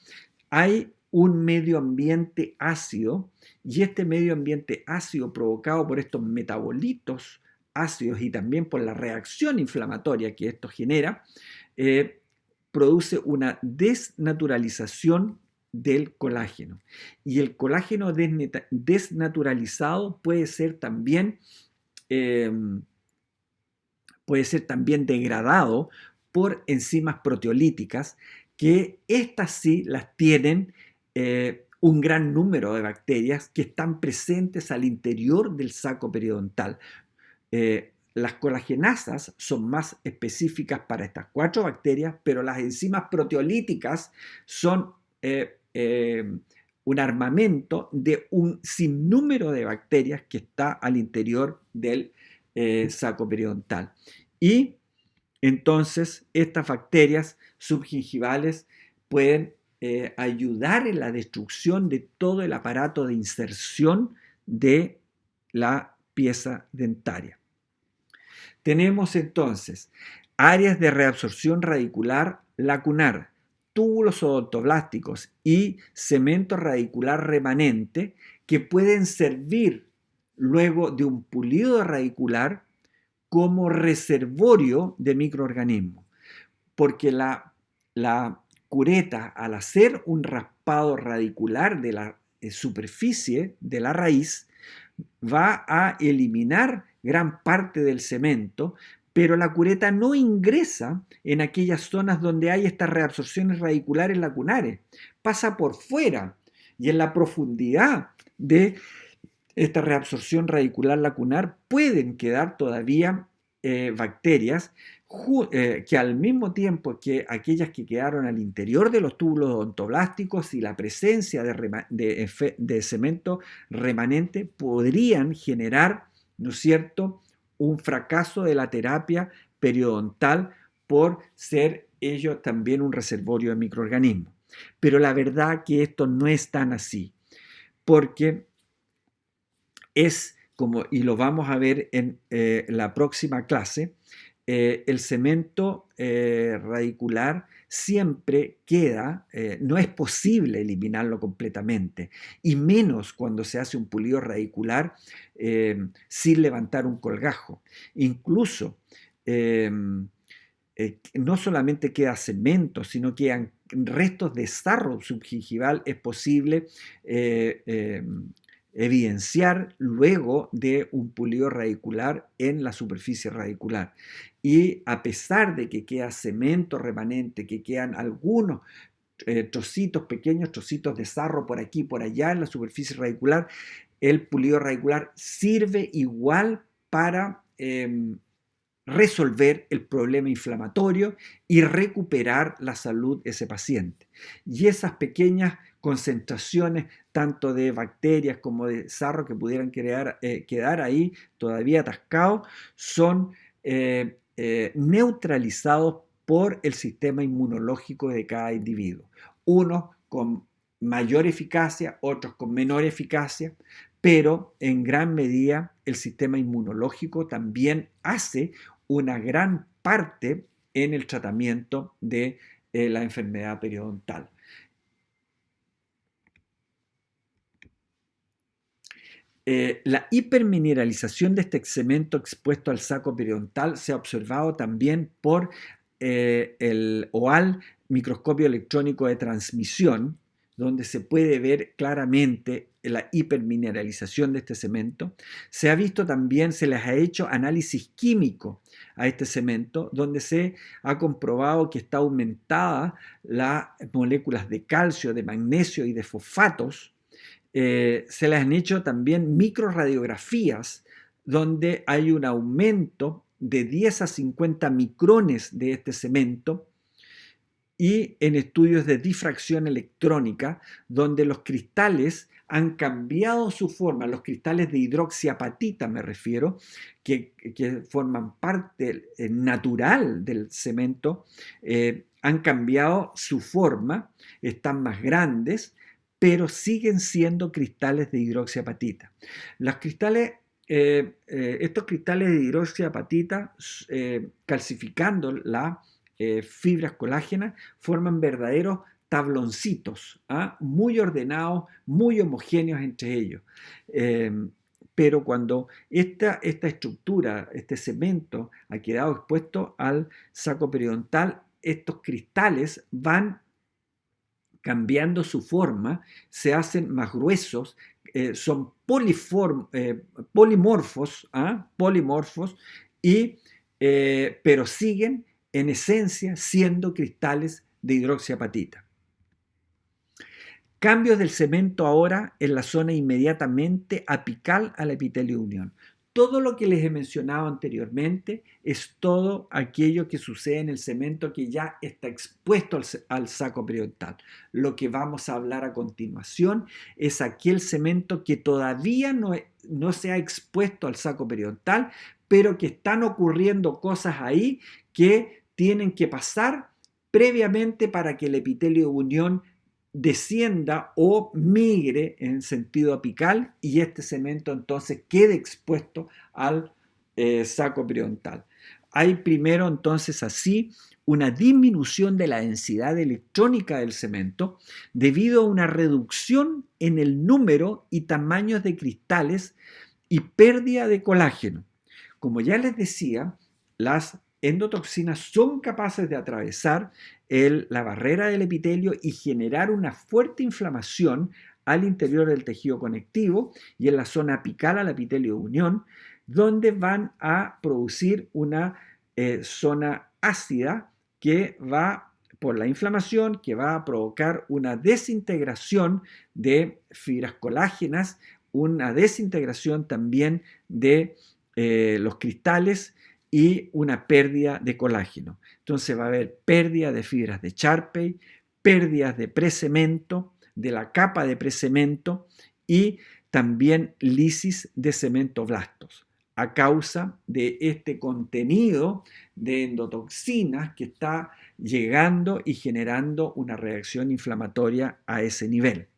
hay un medio ambiente ácido, y este medio ambiente ácido provocado por estos metabolitos ácidos y también por la reacción inflamatoria que esto genera, produce una desnaturalización del colágeno. Y el colágeno desnaturalizado puede ser también degradado por enzimas proteolíticas, que estas sí las tienen un gran número de bacterias que están presentes al interior del saco periodontal. Las colagenasas son más específicas para estas 4 bacterias, pero las enzimas proteolíticas son un armamento de un sinnúmero de bacterias que está al interior del saco periodontal. Y entonces estas bacterias subgingivales pueden ayudar en la destrucción de todo el aparato de inserción de la pieza dentaria. Tenemos entonces áreas de reabsorción radicular lacunar, túbulos odontoblásticos y cemento radicular remanente, que pueden servir luego de un pulido radicular como reservorio de microorganismos, porque la cureta, al hacer un raspado radicular de la superficie de la raíz, va a eliminar gran parte del cemento, pero la cureta no ingresa en aquellas zonas donde hay estas reabsorciones radiculares lacunares, pasa por fuera, y en la profundidad de esta reabsorción radicular lacunar pueden quedar todavía bacterias que, al mismo tiempo que aquellas que quedaron al interior de los túbulos odontoblásticos y la presencia de cemento remanente, podrían generar, ¿no es cierto?, un fracaso de la terapia periodontal por ser ello también un reservorio de microorganismos. Pero la verdad que esto no es tan así, porque es como, y lo vamos a ver en la próxima clase, el cemento radicular siempre queda, no es posible eliminarlo completamente, y menos cuando se hace un pulido radicular sin levantar un colgajo. Incluso no solamente queda cemento, sino quedan restos de sarro subgingival, es posible evidenciar luego de un pulido radicular en la superficie radicular. Y a pesar de que queda cemento remanente, que quedan algunos trocitos, pequeños trocitos de sarro por aquí y por allá en la superficie radicular, el pulido radicular sirve igual para resolver el problema inflamatorio y recuperar la salud de ese paciente. Y esas pequeñas concentraciones, tanto de bacterias como de sarro que pudieran quedar ahí todavía atascados, son neutralizados por el sistema inmunológico de cada individuo. Unos con mayor eficacia, otros con menor eficacia, pero en gran medida el sistema inmunológico también hace una gran parte en el tratamiento de la enfermedad periodontal. La hipermineralización de este cemento expuesto al saco periodontal se ha observado también por el OAL microscopio electrónico de transmisión, donde se puede ver claramente la hipermineralización de este cemento. Se ha visto también, se les ha hecho análisis químico a este cemento, donde se ha comprobado que está aumentada las moléculas de calcio, de magnesio y de fosfatos. Se les han hecho también microradiografías donde hay un aumento de 10 a 50 micrones de este cemento, y en estudios de difracción electrónica donde los cristales han cambiado su forma, los cristales de hidroxiapatita me refiero, que forman parte natural del cemento, han cambiado su forma, están más grandes, pero siguen siendo cristales de hidroxiapatita. Estos cristales de hidroxiapatita, calcificando la fibras colágenas, forman verdaderos tabloncitos, muy ordenados, muy homogéneos entre ellos. Pero cuando esta estructura, este cemento, ha quedado expuesto al saco periodontal, estos cristales van cambiando su forma, se hacen más gruesos, son polimorfos, pero siguen en esencia siendo cristales de hidroxiapatita. Cambios del cemento ahora en la zona inmediatamente apical al epitelio de unión. Todo lo que les he mencionado anteriormente es todo aquello que sucede en el cemento que ya está expuesto al saco periodontal. Lo que vamos a hablar a continuación es aquel cemento que todavía no se ha expuesto al saco periodontal, pero que están ocurriendo cosas ahí que tienen que pasar previamente para que el epitelio de unión descienda o migre en sentido apical y este cemento entonces quede expuesto al saco periodontal. Hay primero entonces así una disminución de la densidad electrónica del cemento debido a una reducción en el número y tamaños de cristales y pérdida de colágeno. Como ya les decía, las endotoxinas son capaces de atravesar la barrera del epitelio y generar una fuerte inflamación al interior del tejido conectivo y en la zona apical al epitelio de unión, donde van a producir una zona ácida que va por la inflamación, que va a provocar una desintegración de fibras colágenas, una desintegración también de los cristales y una pérdida de colágeno. Entonces va a haber pérdida de fibras de Charpey, pérdidas de precemento, de la capa de precemento y también lisis de cementoblastos a causa de este contenido de endotoxinas que está llegando y generando una reacción inflamatoria a ese nivel.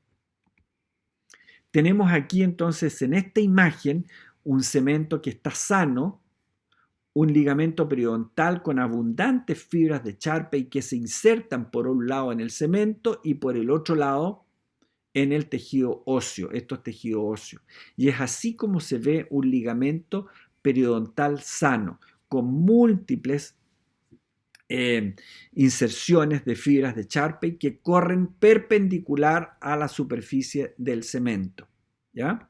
Tenemos aquí entonces en esta imagen un cemento que está sano, un ligamento periodontal con abundantes fibras de Charpey que se insertan por un lado en el cemento y por el otro lado en el tejido óseo. Esto es tejido óseo. Y es así como se ve un ligamento periodontal sano, con múltiples inserciones de fibras de Charpey que corren perpendicular a la superficie del cemento. ¿Ya?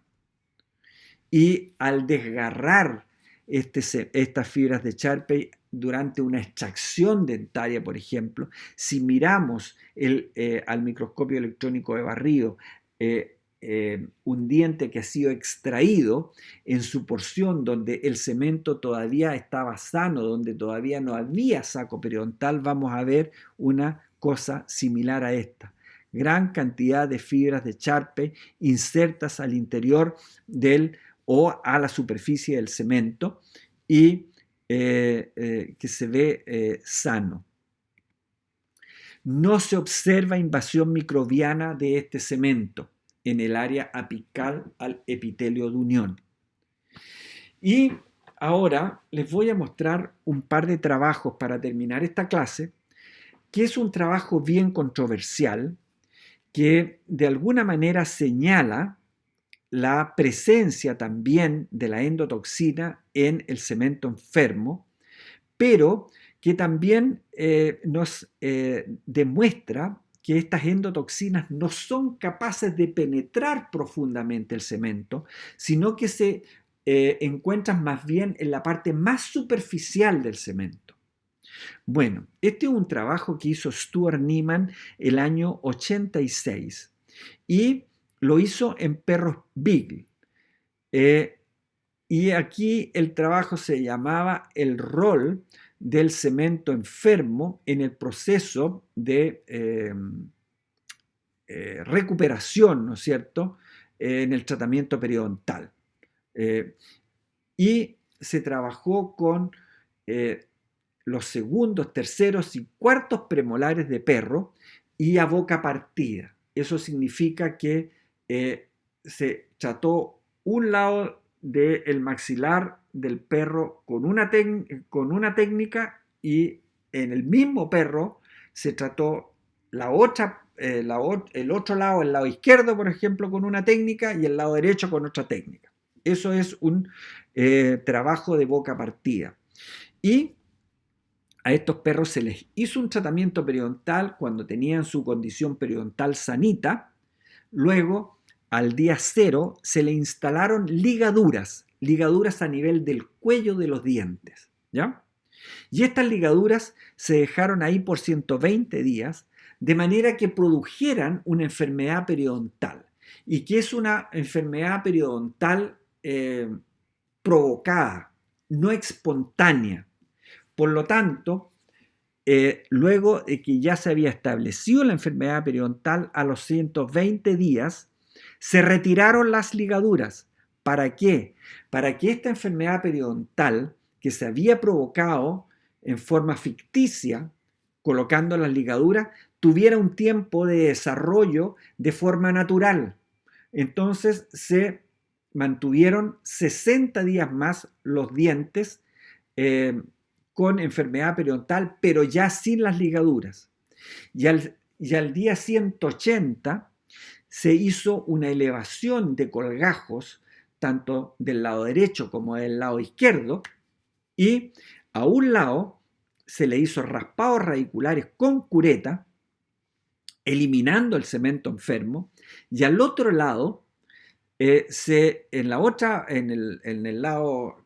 Y al desgarrar estas fibras de Charpey durante una extracción dentaria, por ejemplo, si miramos al microscopio electrónico de barrido un diente que ha sido extraído en su porción donde el cemento todavía estaba sano, donde todavía no había saco periodontal, vamos a ver una cosa similar a esta. Gran cantidad de fibras de Charpey insertas al interior o a la superficie del cemento y que se ve sano. no se observa invasión microbiana de este cemento en el área apical al epitelio de unión. Y ahora les voy a mostrar un par de trabajos para terminar esta clase, que es un trabajo bien controversial, que de alguna manera señala la presencia también de la endotoxina en el cemento enfermo, pero que también nos demuestra que estas endotoxinas no son capaces de penetrar profundamente el cemento, sino que se encuentran más bien en la parte más superficial del cemento. Bueno, este es un trabajo que hizo Stuart Niemann el año 86 y lo hizo en perros Beagle. Y aquí el trabajo se llamaba el rol del cemento enfermo en el proceso de recuperación, ¿no es cierto?, en el tratamiento periodontal. Y se trabajó con los segundos, terceros y cuartos premolares de perro y a boca partida. Eso significa que se trató un lado del maxilar del perro con una técnica y en el mismo perro se trató el otro lado, el lado izquierdo, por ejemplo, con una técnica y el lado derecho con otra técnica. Eso es un trabajo de boca partida. Y a estos perros se les hizo un tratamiento periodontal cuando tenían su condición periodontal sanita. Luego, al día 0, se le instalaron ligaduras a nivel del cuello de los dientes, ¿ya? Y estas ligaduras se dejaron ahí por 120 días, de manera que produjeran una enfermedad periodontal. ¿Y qué es una enfermedad periodontal provocada, no espontánea? Por lo tanto, luego de que ya se había establecido la enfermedad periodontal, a los 120 días, se retiraron las ligaduras. ¿Para qué? Para que esta enfermedad periodontal, que se había provocado en forma ficticia, colocando las ligaduras, tuviera un tiempo de desarrollo de forma natural. Entonces se mantuvieron 60 días más los dientes con enfermedad periodontal, pero ya sin las ligaduras. Y al día 180 se hizo una elevación de colgajos, tanto del lado derecho como del lado izquierdo, y a un lado se le hizo raspados radiculares con cureta, eliminando el cemento enfermo, y al otro lado, en el lado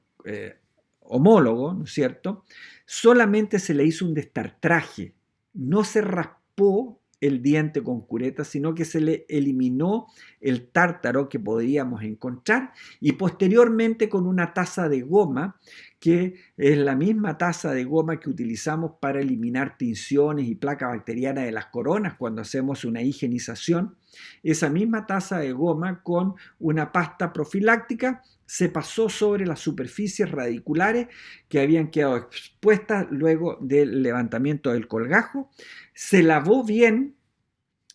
homólogo, ¿no es cierto?, solamente se le hizo un destartraje, no se raspó el diente con cureta, sino que se le eliminó el tártaro que podríamos encontrar y posteriormente con una taza de goma, que es la misma taza de goma que utilizamos para eliminar tinciones y placa bacteriana de las coronas cuando hacemos una higienización. Esa misma taza de goma con una pasta profiláctica se pasó sobre las superficies radiculares que habían quedado expuestas luego del levantamiento del colgajo. Se lavó bien,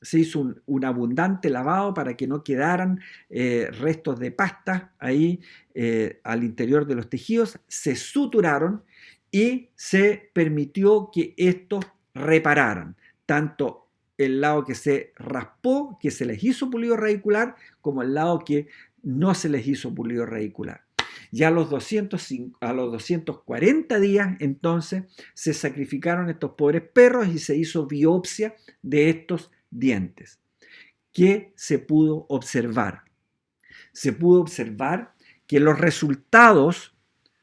se hizo un abundante lavado para que no quedaran restos de pasta ahí al interior de los tejidos. Se suturaron y se permitió que estos repararan, tanto el lado que se raspó, que se les hizo pulido radicular, como el lado que no se les hizo pulido radicular. Ya a los 240 días, entonces, se sacrificaron estos pobres perros y se hizo biopsia de estos dientes. ¿Qué se pudo observar? Se pudo observar que los resultados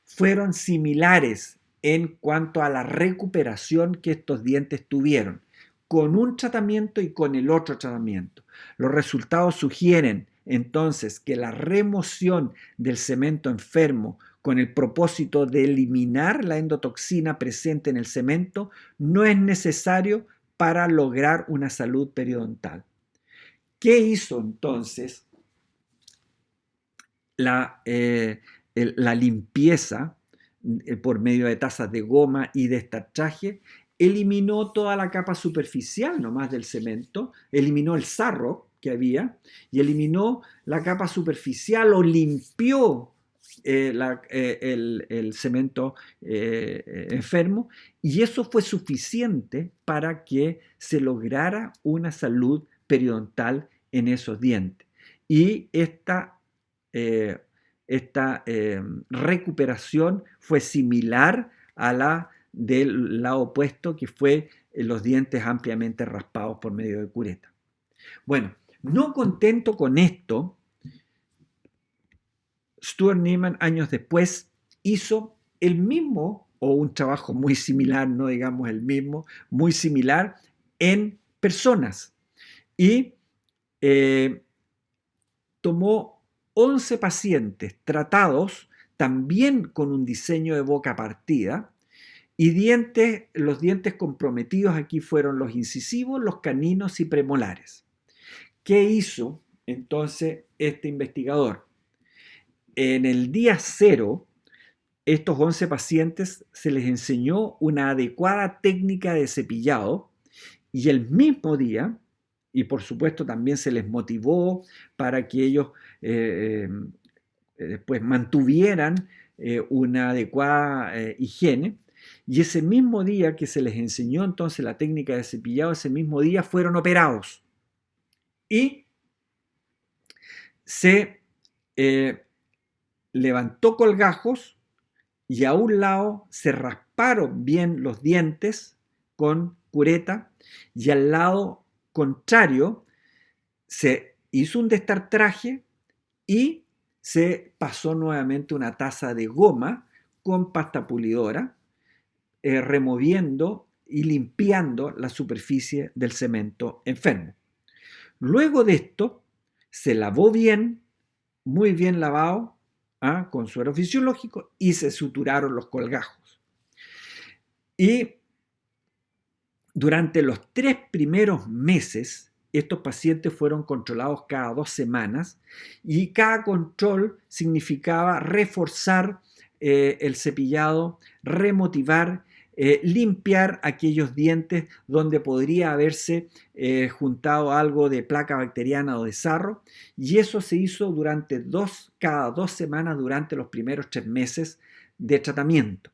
fueron similares en cuanto a la recuperación que estos dientes tuvieron, con un tratamiento y con el otro tratamiento. Los resultados sugieren entonces que la remoción del cemento enfermo con el propósito de eliminar la endotoxina presente en el cemento no es necesario para lograr una salud periodontal. ¿Qué hizo entonces la limpieza por medio de tazas de goma y de destartraje? eliminó toda la capa superficial nomás del cemento, eliminó el sarro que había y eliminó la capa superficial o limpió el cemento enfermo, y eso fue suficiente para que se lograra una salud periodontal en esos dientes. Y eh, esta recuperación fue similar a la del lado opuesto, que fue los dientes ampliamente raspados por medio de cureta. Bueno, no contento con esto, Stuart Niemann años después hizo el mismo, o un trabajo muy similar, no digamos el mismo, muy similar en personas. Y tomó 11 pacientes tratados también con un diseño de boca partida, y los dientes comprometidos aquí fueron los incisivos, los caninos y premolares. ¿Qué hizo entonces este investigador? En el día cero, estos 11 pacientes se les enseñó una adecuada técnica de cepillado, y el mismo día, y por supuesto también se les motivó para que ellos después mantuvieran una adecuada higiene, y ese mismo día que se les enseñó entonces la técnica de cepillado, ese mismo día fueron operados y se levantó colgajos, y a un lado se rasparon bien los dientes con cureta, y al lado contrario se hizo un destartraje y se pasó nuevamente una taza de goma con pasta pulidora, removiendo y limpiando la superficie del cemento enfermo. Luego de esto, se lavó bien, muy bien lavado, con suero fisiológico, y se suturaron los colgajos. Y durante los 3 primeros meses, estos pacientes fueron controlados cada 2 semanas, y cada control significaba reforzar el cepillado, remotivar, limpiar aquellos dientes donde podría haberse juntado algo de placa bacteriana o de sarro, y eso se hizo cada 2 semanas durante los primeros 3 meses de tratamiento.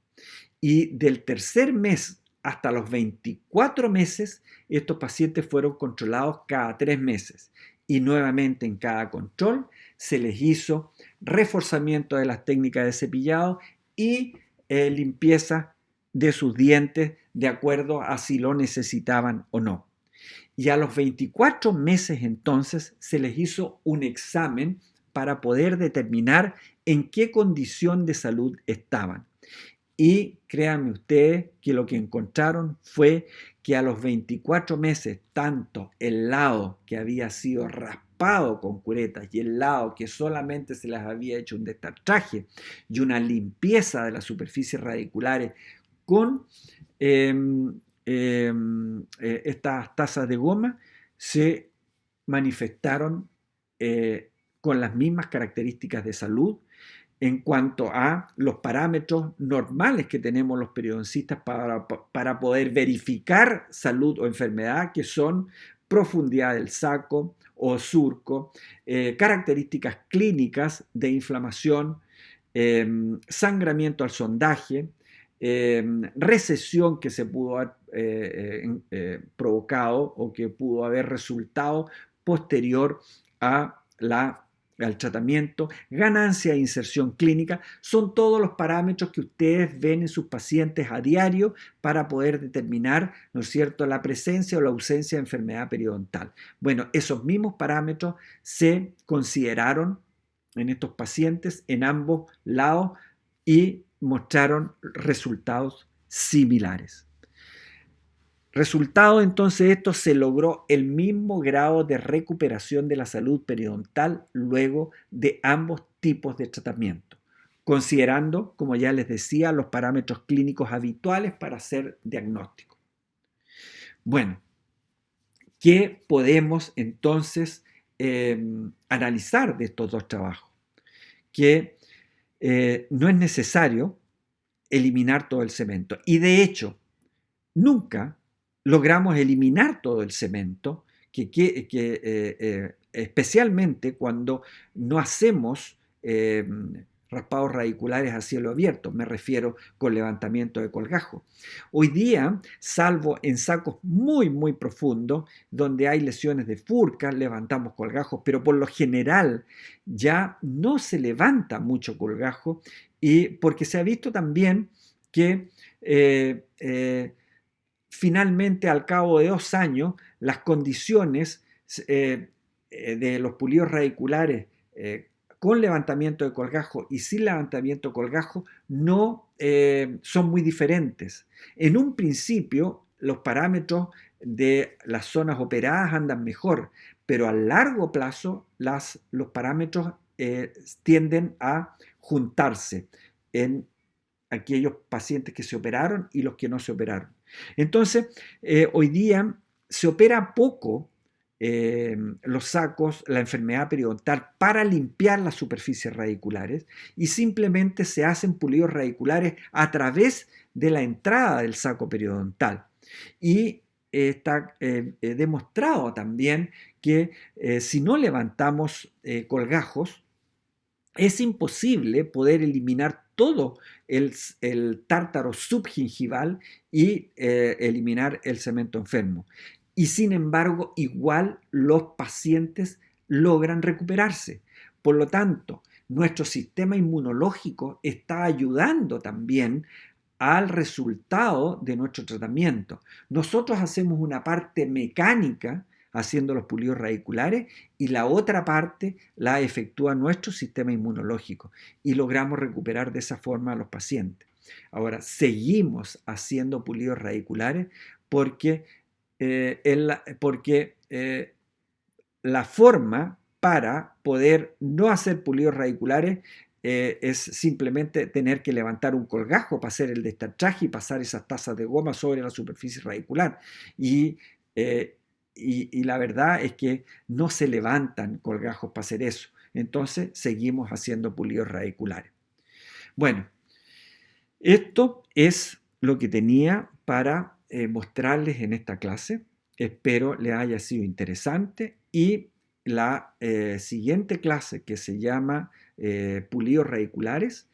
Y del tercer mes hasta los 24 meses, estos pacientes fueron controlados cada 3 meses. Y nuevamente en cada control se les hizo reforzamiento de las técnicas de cepillado y limpieza de sus dientes de acuerdo a si lo necesitaban o no. Y a los 24 meses entonces se les hizo un examen para poder determinar en qué condición de salud estaban. Y créanme ustedes que lo que encontraron fue que a los 24 meses, tanto el lado que había sido raspado con curetas y el lado que solamente se les había hecho un destartraje y una limpieza de las superficies radiculares con estas tazas de goma, se manifestaron con las mismas características de salud en cuanto a los parámetros normales que tenemos los periodoncistas para poder verificar salud o enfermedad, que son profundidad del saco o surco, características clínicas de inflamación, sangramiento al sondaje, recesión que se pudo haber provocado o que pudo haber resultado posterior al tratamiento, ganancia e inserción clínica. Son todos los parámetros que ustedes ven en sus pacientes a diario para poder determinar, ¿no es cierto?, la presencia o la ausencia de enfermedad periodontal. Bueno, esos mismos parámetros se consideraron en estos pacientes en ambos lados y mostraron resultados similares. Resultado entonces de esto, se logró el mismo grado de recuperación de la salud periodontal luego de ambos tipos de tratamiento, considerando, como ya les decía, los parámetros clínicos habituales para hacer diagnóstico. Bueno, ¿qué podemos entonces analizar de estos dos trabajos? Que no es necesario eliminar todo el cemento. Y de hecho, nunca logramos eliminar todo el cemento, especialmente cuando no hacemos raspados radiculares a cielo abierto, me refiero con levantamiento de colgajo. Hoy día, salvo en sacos muy profundos, donde hay lesiones de furca, levantamos colgajos, pero por lo general ya no se levanta mucho colgajo, y porque se ha visto también que finalmente, al cabo de 2 años, las condiciones de los pulidos radiculares con levantamiento de colgajo y sin levantamiento de colgajo no son muy diferentes. En un principio, los parámetros de las zonas operadas andan mejor, pero a largo plazo los parámetros tienden a juntarse en aquellos pacientes que se operaron y los que no se operaron. Entonces, hoy día se opera poco los sacos, la enfermedad periodontal, para limpiar las superficies radiculares, y simplemente se hacen pulidos radiculares a través de la entrada del saco periodontal. Y está demostrado también que si no levantamos colgajos, es imposible poder eliminar todo el tártaro subgingival y eliminar el cemento enfermo. Y sin embargo, igual los pacientes logran recuperarse. Por lo tanto, nuestro sistema inmunológico está ayudando también al resultado de nuestro tratamiento. Nosotros hacemos una parte mecánica haciendo los pulidos radiculares, y la otra parte la efectúa nuestro sistema inmunológico, y logramos recuperar de esa forma a los pacientes. Ahora, seguimos haciendo pulidos radiculares porque, la forma para poder no hacer pulidos radiculares es simplemente tener que levantar un colgajo para hacer el destartraje y pasar esas tazas de goma sobre la superficie radicular. Y, eh, y la verdad es que no se levantan colgajos para hacer eso. Entonces seguimos haciendo pulidos radiculares. Bueno, esto es lo que tenía para mostrarles en esta clase. Espero les haya sido interesante, y la siguiente clase, que se llama pulidos radiculares,